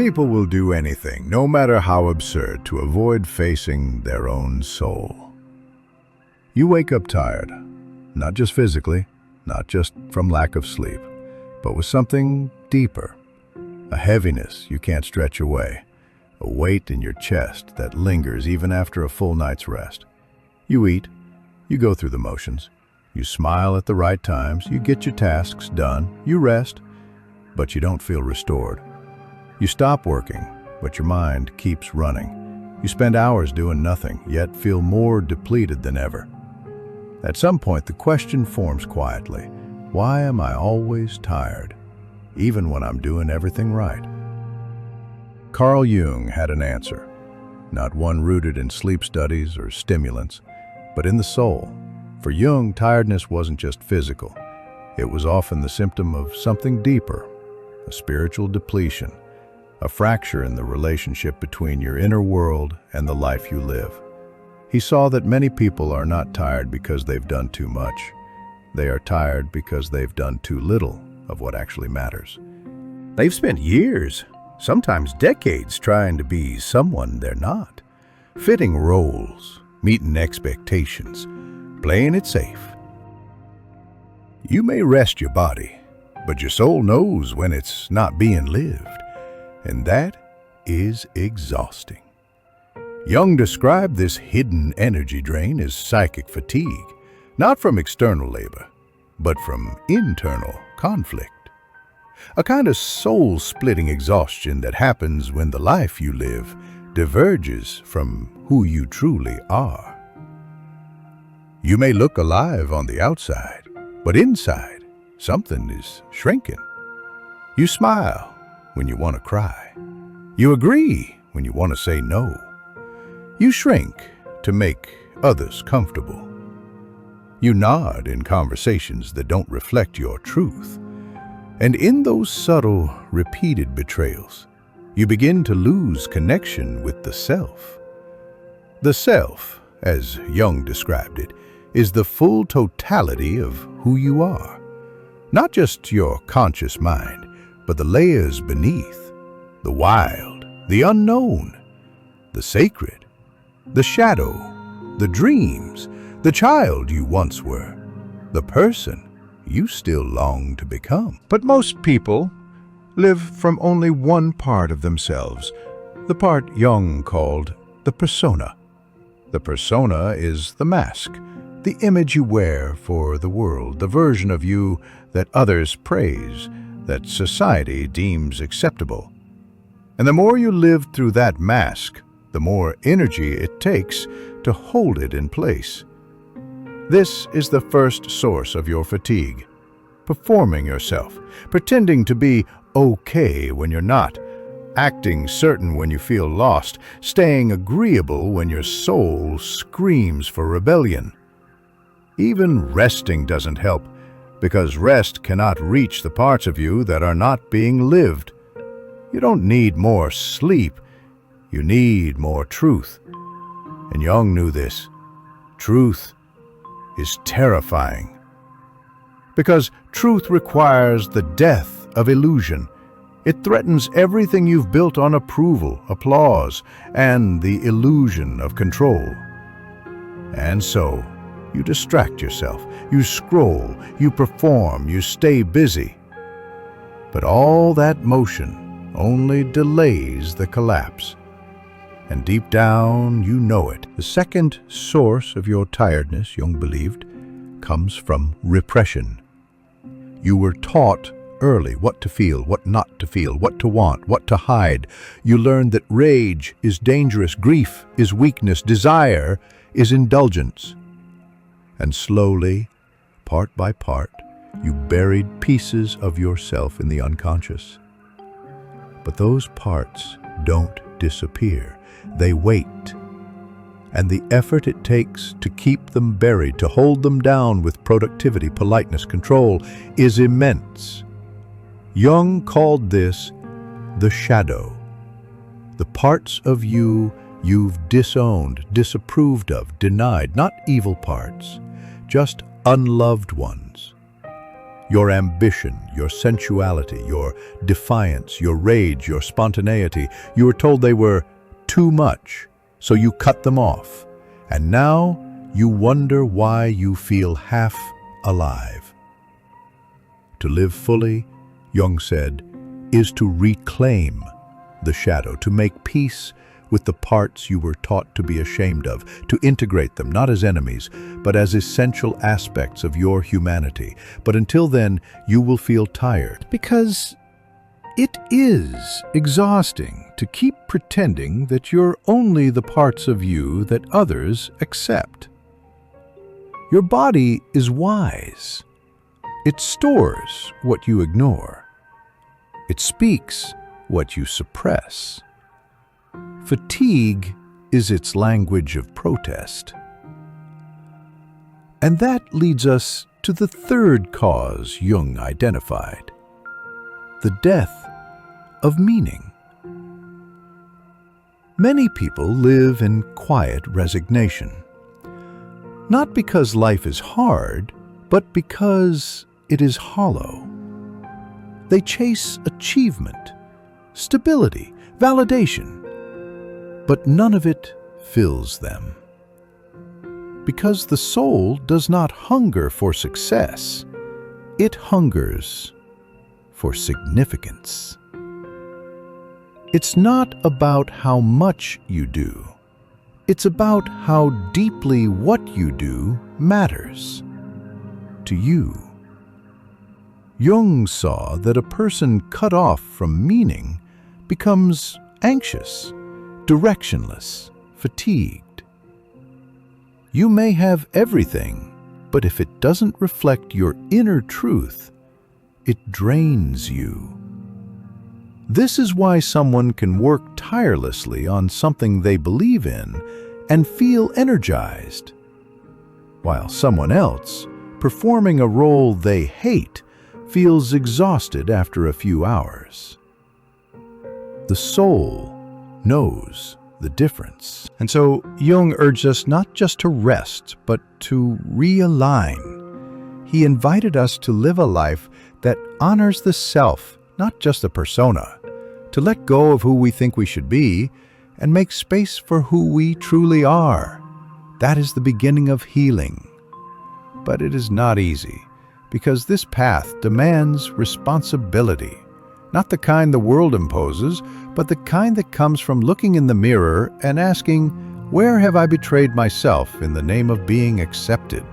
people will do anything, no matter how absurd, to avoid facing their own soul. You wake up tired, not just physically, not just from lack of sleep, but with something deeper, a heaviness you can't stretch away, a weight in your chest that lingers even after a full night's rest. You eat, you go through the motions, you smile at the right times, you get your tasks done, you rest, but you don't feel restored. You stop working, but your mind keeps running. You spend hours doing nothing, yet feel more depleted than ever. At some point, the question forms quietly, why am I always tired, even when I'm doing everything right? Carl Jung had an answer, not one rooted in sleep studies or stimulants, but in the soul. For Jung, tiredness wasn't just physical. It was often the symptom of something deeper, a spiritual depletion, a fracture in the relationship between your inner world and the life you live. He saw that many people are not tired because they've done too much. They are tired because they've done too little of what actually matters. They've spent years, sometimes decades, trying to be someone they're not, fitting roles, meeting expectations, playing it safe. You may rest your body, but your soul knows when it's not being lived, and that is exhausting. Jung described this hidden energy drain as psychic fatigue, not from external labor, but from internal conflict. A kind of soul-splitting exhaustion that happens when the life you live diverges from who you truly are. You may look alive on the outside, but inside, something is shrinking. You smile when you want to cry. You agree when you want to say no. You shrink to make others comfortable. You nod in conversations that don't reflect your truth. And in those subtle, repeated betrayals, you begin to lose connection with the self. The self, as Jung described it, is the full totality of who you are. Not just your conscious mind, but the layers beneath, the wild, the unknown, the sacred, the shadow, the dreams, the child you once were, the person you still long to become. But most people live from only one part of themselves, the part Jung called the persona. The persona is the mask, the image you wear for the world, the version of you that others praise, that society deems acceptable. And the more you live through that mask, the more energy it takes to hold it in place. This is the first source of your fatigue. Performing yourself, pretending to be okay when you're not, acting certain when you feel lost, staying agreeable when your soul screams for rebellion. Even resting doesn't help, because rest cannot reach the parts of you that are not being lived. You don't need more sleep, you need more truth. And Jung knew this. Truth is terrifying. Because truth requires the death of illusion. It threatens everything you've built on approval, applause, and the illusion of control. And so, you distract yourself, you scroll, you perform, you stay busy. But all that motion only delays the collapse. And deep down, you know it. The second source of your tiredness, Jung believed, comes from repression. You were taught early what to feel, what not to feel, what to want, what to hide. You learned that rage is dangerous, grief is weakness, desire is indulgence. And slowly, part by part, you buried pieces of yourself in the unconscious. But those parts don't disappear. They wait. And the effort it takes to keep them buried, to hold them down with productivity, politeness, control, is immense. Jung called this the shadow. The parts of you you've disowned, disapproved of, denied, not evil parts, just unloved ones. Your ambition, your sensuality, your defiance, your rage, your spontaneity. You were told they were too much, so you cut them off. And now you wonder why you feel half alive. To live fully, Jung said, is to reclaim the shadow, to make peace with the parts you were taught to be ashamed of, to integrate them not as enemies, but as essential aspects of your humanity. But until then, you will feel tired. Because it is exhausting to keep pretending that you're only the parts of you that others accept. Your body is wise. It stores what you ignore. It speaks what you suppress. Fatigue is its language of protest. And that leads us to the third cause Jung identified: the death of meaning. Many people live in quiet resignation, not because life is hard, but because it is hollow. They chase achievement, stability, validation, but none of it fills them. Because the soul does not hunger for success, it hungers for significance. It's not about how much you do. It's about how deeply what you do matters to you. Jung saw that a person cut off from meaning becomes anxious, directionless, fatigued. You may have everything, but if it doesn't reflect your inner truth, it drains you. This is why someone can work tirelessly on something they believe in and feel energized, while someone else, performing a role they hate, feels exhausted after a few hours. The soul knows the difference. And so Jung urged us not just to rest, but to realign. He invited us to live a life that honors the self, not just the persona, to let go of who we think we should be and make space for who we truly are. That is the beginning of healing. But it is not easy, because this path demands responsibility, not the kind the world imposes, but the kind that comes from looking in the mirror and asking, where have I betrayed myself in the name of being accepted?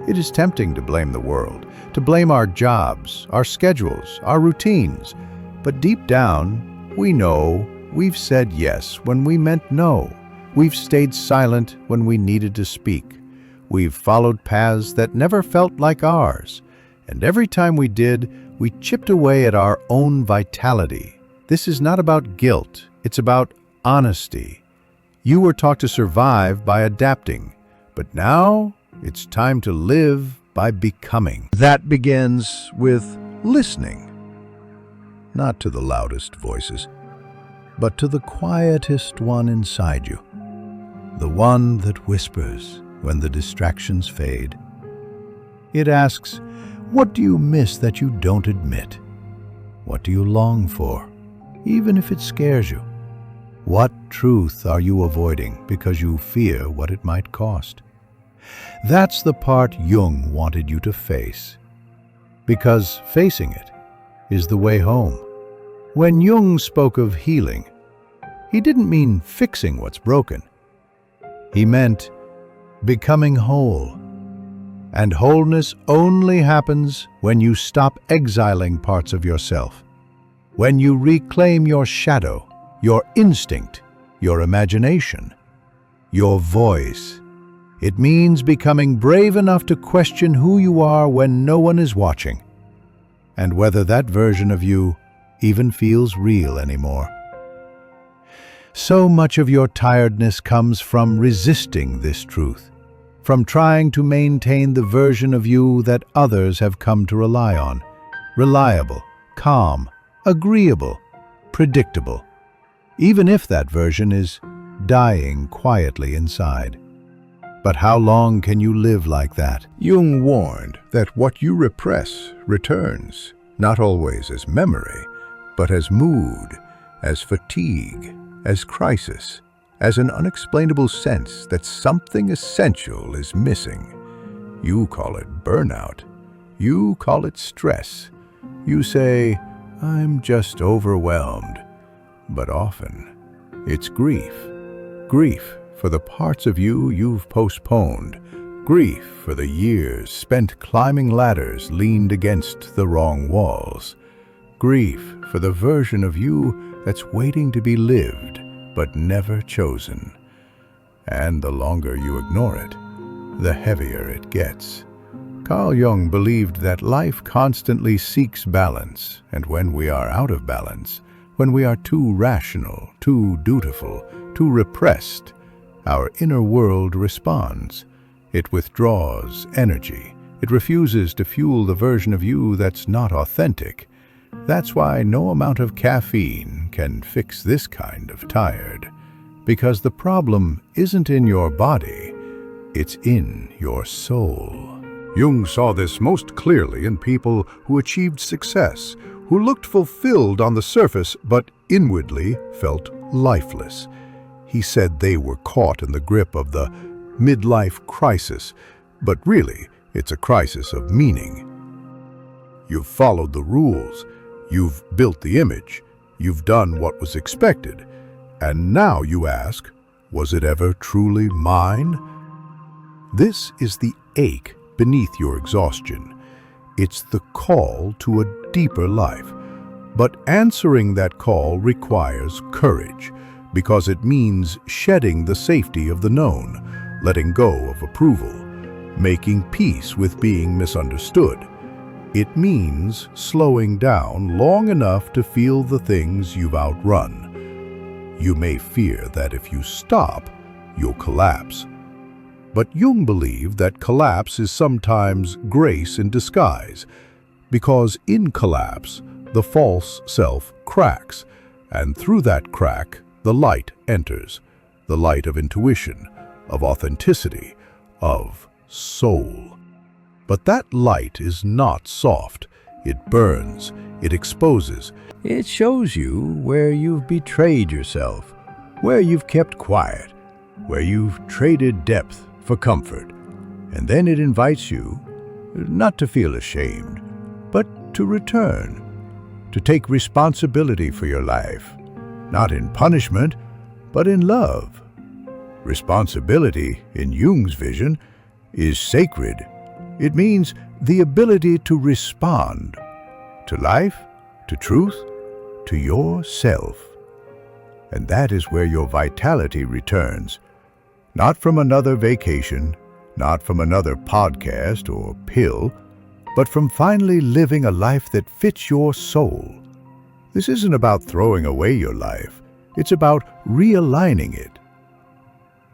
It is tempting to blame the world, to blame our jobs, our schedules, our routines. But deep down, we know we've said yes when we meant no. We've stayed silent when we needed to speak. We've followed paths that never felt like ours. And every time we did, we chipped away at our own vitality. This is not about guilt, it's about honesty. You were taught to survive by adapting, but now it's time to live by becoming. That begins with listening, not to the loudest voices, but to the quietest one inside you, the one that whispers when the distractions fade. It asks, what do you miss that you don't admit? What do you long for, even if it scares you? What truth are you avoiding because you fear what it might cost? That's the part Jung wanted you to face, because facing it is the way home. When Jung spoke of healing, he didn't mean fixing what's broken. He meant becoming whole. And wholeness only happens when you stop exiling parts of yourself, when you reclaim your shadow, your instinct, your imagination, your voice. It means becoming brave enough to question who you are when no one is watching, and whether that version of you even feels real anymore. So much of your tiredness comes from resisting this truth, from trying to maintain the version of you that others have come to rely on. Reliable, calm, agreeable, predictable. Even if that version is dying quietly inside. But how long can you live like that? Jung warned that what you repress returns, not always as memory, but as mood, as fatigue, as crisis, as an unexplainable sense that something essential is missing. You call it burnout. You call it stress. You say, "I'm just overwhelmed." But often, it's grief. Grief for the parts of you you've postponed. Grief for the years spent climbing ladders leaned against the wrong walls. Grief for the version of you that's waiting to be lived, but never chosen. And the longer you ignore it, the heavier it gets. Carl Jung believed that life constantly seeks balance, and when we are out of balance, when we are too rational, too dutiful, too repressed, our inner world responds. It withdraws energy. It refuses to fuel the version of you that's not authentic. That's why no amount of caffeine can fix this kind of tired. Because the problem isn't in your body, it's in your soul. Jung saw this most clearly in people who achieved success, who looked fulfilled on the surface but inwardly felt lifeless. He said they were caught in the grip of the midlife crisis, but really it's a crisis of meaning. You've followed the rules, you've built the image, you've done what was expected, and now you ask, was it ever truly mine? This is the ache beneath your exhaustion. It's the call to a deeper life. But answering that call requires courage, because it means shedding the safety of the known, letting go of approval, making peace with being misunderstood. It means slowing down long enough to feel the things you've outrun. You may fear that if you stop, you'll collapse. But Jung believed that collapse is sometimes grace in disguise, because in collapse, the false self cracks, and through that crack, the light enters, the light of intuition, of authenticity, of soul. But that light is not soft. It burns, it exposes. It shows you where you've betrayed yourself, where you've kept quiet, where you've traded depth for comfort. And then it invites you not to feel ashamed, but to return, to take responsibility for your life, not in punishment, but in love. Responsibility, in Jung's vision, is sacred. It means the ability to respond to life, to truth, to yourself. And that is where your vitality returns. Not from another vacation, not from another podcast or pill, but from finally living a life that fits your soul. This isn't about throwing away your life. It's about realigning it.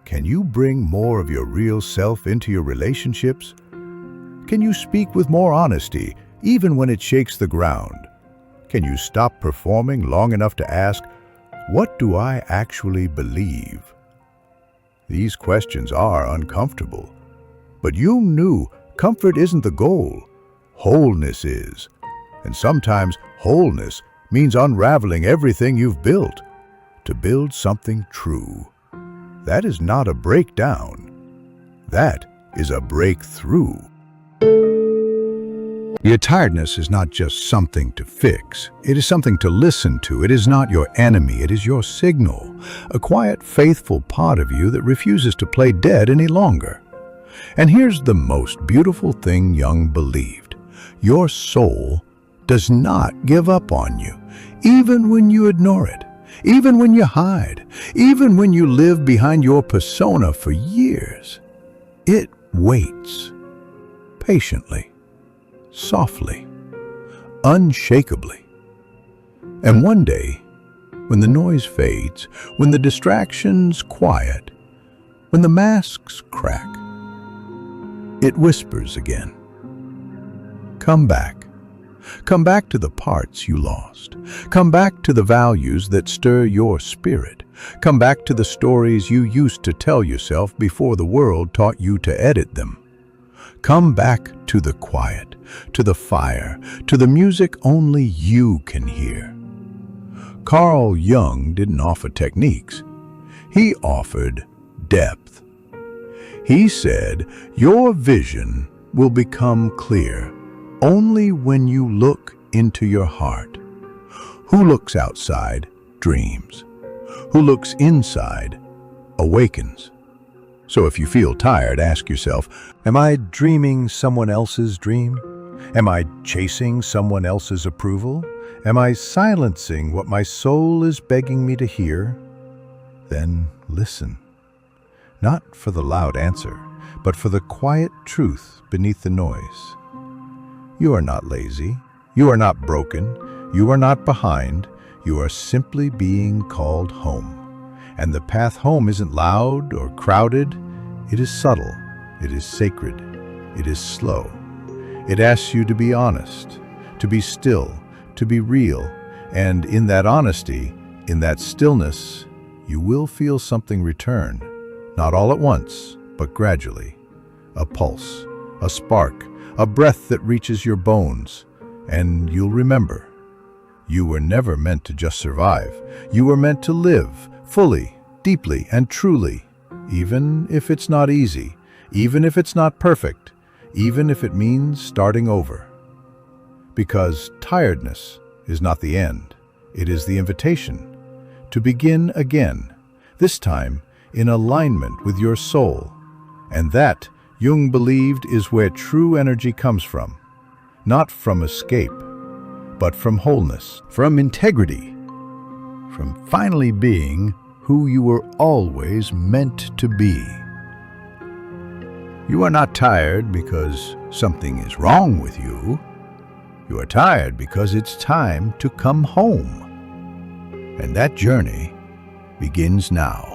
Can you bring more of your real self into your relationships? Can you speak with more honesty, even when it shakes the ground? Can you stop performing long enough to ask, what do I actually believe? These questions are uncomfortable. But Jung knew comfort isn't the goal. Wholeness is. And sometimes wholeness means unraveling everything you've built to build something true. That is not a breakdown. That is a breakthrough. Your tiredness is not just something to fix. It is something to listen to. It is not your enemy. It is your signal, a quiet, faithful part of you that refuses to play dead any longer. And here's the most beautiful thing Jung believed. Your soul does not give up on you, even when you ignore it, even when you hide, even when you live behind your persona for years. It waits patiently, softly, unshakably. And one day, when the noise fades, when the distractions quiet, when the masks crack, it whispers again. Come back. Come back to the parts you lost. Come back to the values that stir your spirit. Come back to the stories you used to tell yourself before the world taught you to edit them. Come back to the quiet, to the fire, to the music only you can hear. Carl Jung didn't offer techniques. He offered depth. He said, your vision will become clear only when you look into your heart. Who looks outside dreams. Who looks inside awakens. So if you feel tired, ask yourself, am I dreaming someone else's dream? Am I chasing someone else's approval? Am I silencing what my soul is begging me to hear? Then listen. Not for the loud answer, but for the quiet truth beneath the noise. You are not lazy. You are not broken. You are not behind. You are simply being called home. And the path home isn't loud or crowded. It is subtle. It is sacred. It is slow. It asks you to be honest, to be still, to be real. And in that honesty, in that stillness, you will feel something return. Not all at once, but gradually. A pulse, a spark, a breath that reaches your bones. And you'll remember, you were never meant to just survive. You were meant to live fully, deeply, and truly, even if it's not easy, even if it's not perfect, even if it means starting over. Because tiredness is not the end. It is the invitation to begin again, this time in alignment with your soul. And that, Jung believed, is where true energy comes from. Not from escape, but from wholeness, from integrity, from finally being who you were always meant to be. You are not tired because something is wrong with you. You are tired because it's time to come home. And that journey begins now.